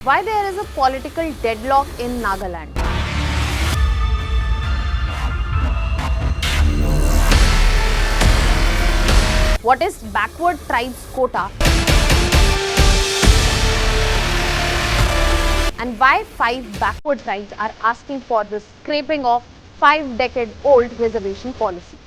Why there is a political deadlock in Nagaland? What is backward tribes quota? And why 5 backward tribes are asking for the scrapping of 5-decade-old reservation policy?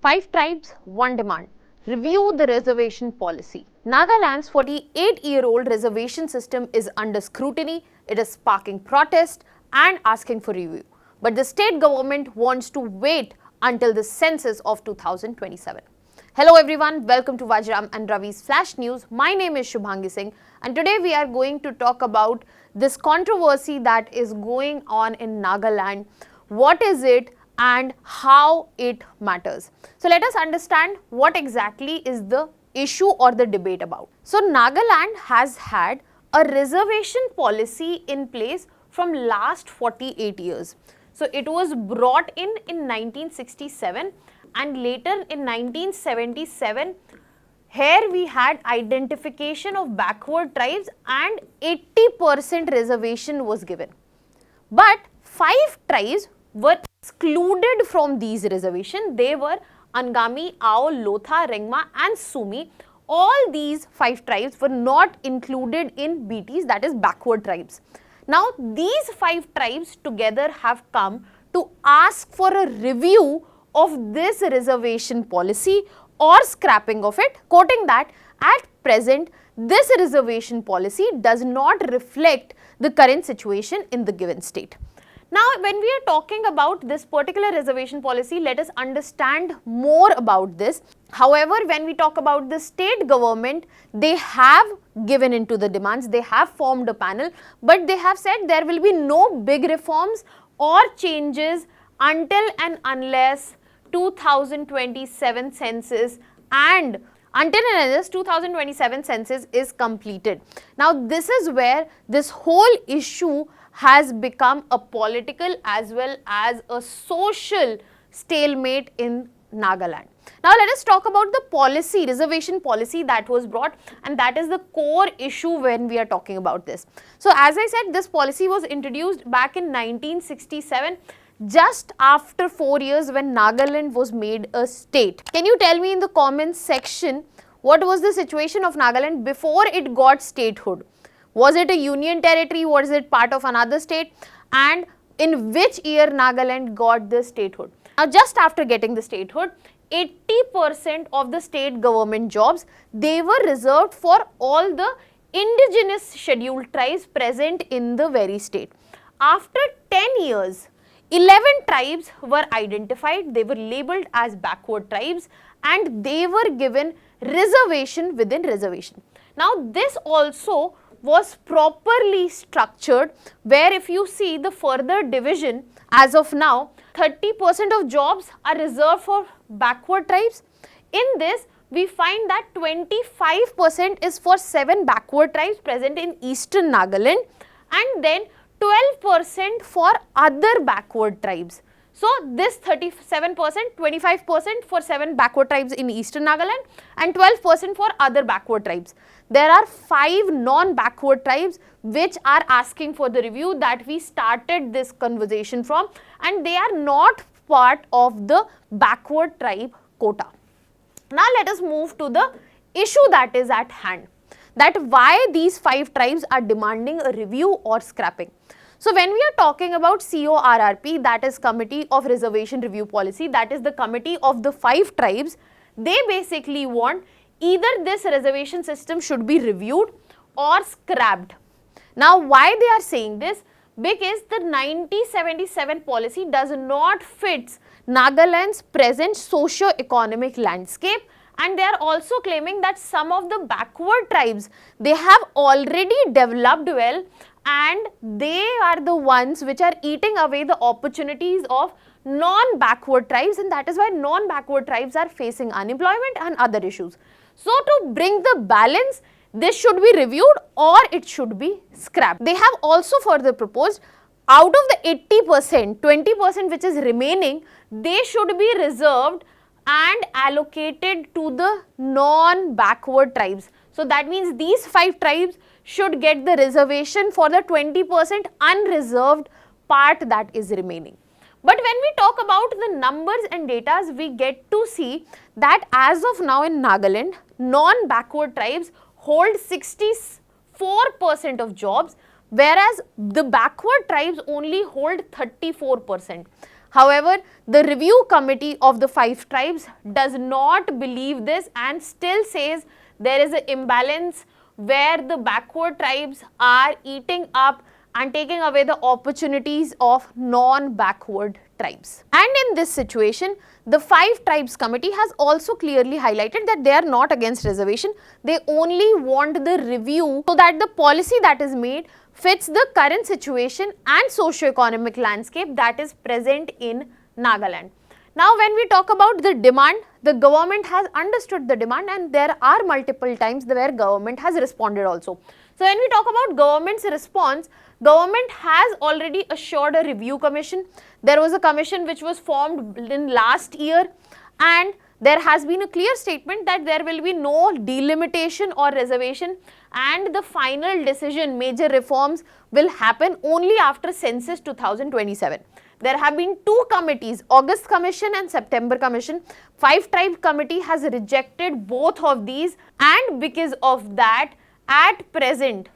Five tribes, one demand. Review the reservation policy. Nagaland's 48-year-old reservation system is under scrutiny. It is sparking protest and asking for review. But the state government wants to wait until the census of 2027. Hello everyone, welcome to Vajiram and Ravi's Flash News. My name is Shubhangi Singh and today we are going to talk about this controversy that is going on in Nagaland. What is it and how it matters? So let us understand what exactly is the issue or the debate about. So Nagaland has had a reservation policy in place from last 48 years. So it was brought in 1967 and later in 1977 here we had identification of backward tribes and 80% reservation was given. But 5 tribes were excluded from these reservations. They were Angami, Ao, Lotha, Rengma and Sumi. All these 5 tribes were not included in BTs, that is backward tribes. Now these 5 tribes together have come to ask for a review of this reservation policy or scrapping of it, quoting that at present this reservation policy does not reflect the current situation in the given state. Now, when we are talking about this particular reservation policy, let us understand more about this. However, when we talk about the state government, they have given into the demands, they have formed a panel, but they have said there will be no big reforms or changes until and unless 2027 census and until and unless 2027 census is completed. Now, this is where this whole issue has become a political as well as a social stalemate in Nagaland. Now let us talk about the policy, reservation policy that was brought, and that is the core issue when we are talking about this. So as I said, this policy was introduced back in 1967, just after 4 years when Nagaland was made a state. Can you tell me in the comments section what was the situation of Nagaland before it got statehood? Was it a union territory? Was it part of another state? And in which year Nagaland got the statehood? Now, just after getting the statehood, 80% of the state government jobs, they were reserved for all the indigenous scheduled tribes present in the very state. After 10 years, 11 tribes were identified. They were labeled as backward tribes and they were given reservation within reservation. Now, this also was properly structured, where if you see the further division as of now, 30% of jobs are reserved for backward tribes. In this, we find that 25% is for 7 backward tribes present in eastern Nagaland and then 12% for other backward tribes. So this 37%, 25% for 7 backward tribes in eastern Nagaland and 12% for other backward tribes. There are 5 non-backward tribes which are asking for the review that we started this conversation from, and they are not part of the backward tribe quota. Now let us move to the issue that is at hand, that why these 5 tribes are demanding a review or scrapping. So when we are talking about CORRP, that is Committee of Reservation Review Policy, that is the committee of the 5 tribes, they basically want either this reservation system should be reviewed or scrapped. Now why they are saying this? Because the 1977 policy does not fit Nagaland's present socio-economic landscape, and they are also claiming that some of the backward tribes, they have already developed well and they are the ones which are eating away the opportunities of non-backward tribes, and that is why non-backward tribes are facing unemployment and other issues. So to bring the balance, this should be reviewed or it should be scrapped. They have also further proposed out of the 80%, 20% which is remaining, they should be reserved and allocated to the non-backward tribes. So that means these 5 tribes should get the reservation for the 20% unreserved part that is remaining. But when we talk about the numbers and data, we get to see that as of now in Nagaland, non-backward tribes hold 64% of jobs, whereas the backward tribes only hold 34%. However, the review committee of the 5 tribes does not believe this and still says there is an imbalance where the backward tribes are eating up and taking away the opportunities of non-backward tribes. And in this situation, the 5 tribes committee has also clearly highlighted that they are not against reservation. They only want the review so that the policy that is made fits the current situation and socio-economic landscape that is present in Nagaland. Now, when we talk about the demand, the government has understood the demand and there are multiple times where government has responded also. So, when we talk about government's response, government has already assured a review commission. There was a commission which was formed in last year and there has been a clear statement that there will be no delimitation or reservation and the final decision, major reforms will happen only after census 2027. There have been 2 committees, August Commission and September Commission. 5 tribe committee has rejected both of these and because of that at present,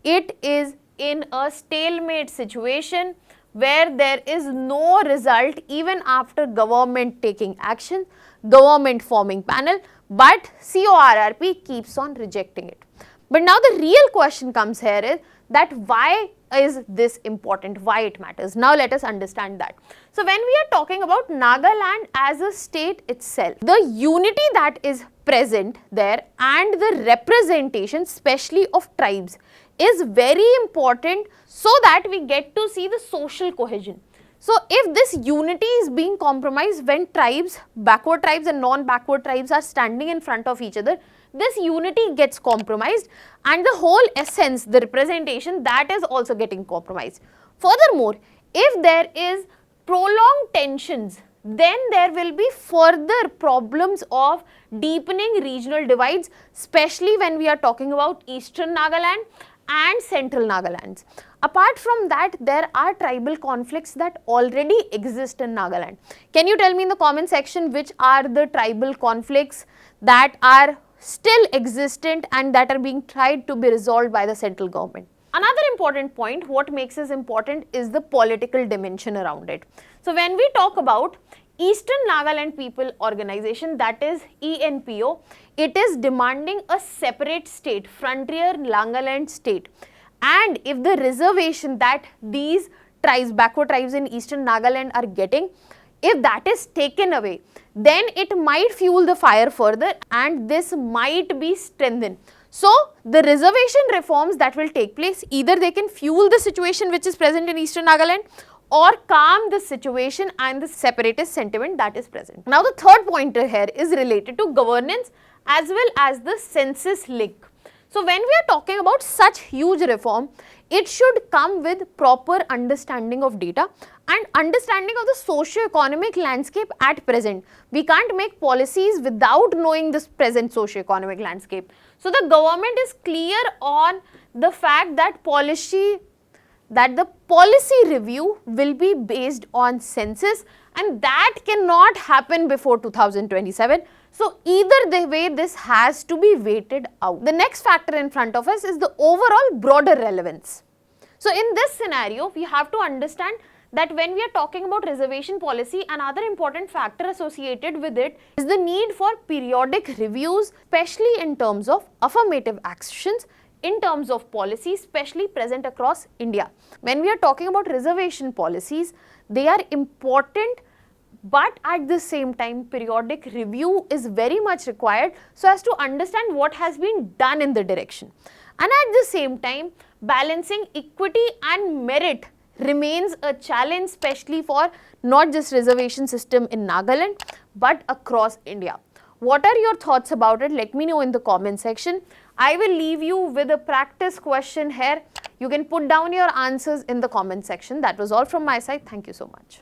it is in a stalemate situation where there is no result even after government taking action, government forming panel, but CORRP keeps on rejecting it. But now the real question comes here is that why is this important, why it matters. Now let us understand that. So when we are talking about Nagaland as a state itself, the unity that is present there and the representation, especially of tribes, is very important so that we get to see the social cohesion. So if this unity is being compromised when tribes, backward tribes and non-backward tribes are standing in front of each other, this unity gets compromised and the whole essence, the representation, that is also getting compromised. Furthermore, if there is prolonged tensions, then there will be further problems of deepening regional divides, especially when we are talking about Eastern Nagaland and Central Nagaland. Apart from that, there are tribal conflicts that already exist in Nagaland. Can you tell me in the comment section which are the tribal conflicts that are still existent and that are being tried to be resolved by the central government? Another important point, what makes this important is the political dimension around it. So when we talk about Eastern Nagaland People Organization, that is ENPO, it is demanding a separate state, frontier Nagaland state. And if the reservation that these tribes, backward tribes in Eastern Nagaland are getting, if that is taken away, then it might fuel the fire further and this might be strengthened. So the reservation reforms that will take place, either they can fuel the situation which is present in Eastern Nagaland or calm the situation and the separatist sentiment that is present. Now the third pointer here is related to governance as well as the census link. So when we are talking about such huge reform, it should come with proper understanding of data and understanding of the socio-economic landscape at present. We can't make policies without knowing this present socio-economic landscape. So the government is clear on the fact that the policy review will be based on census and that cannot happen before 2027. So either the way this has to be weighted out. The next factor in front of us is the overall broader relevance. So in this scenario, we have to understand that when we are talking about reservation policy, another important factor associated with it is the need for periodic reviews, especially in terms of affirmative actions, in terms of policies, especially present across India. When we are talking about reservation policies, they are important, but at the same time, periodic review is very much required so as to understand what has been done in the direction. And at the same time, balancing equity and merit remains a challenge, especially for not just reservation system in Nagaland, but across India. What are your thoughts about it? Let me know in the comment section. I will leave you with a practice question here. You can put down your answers in the comment section. That was all from my side. Thank you so much.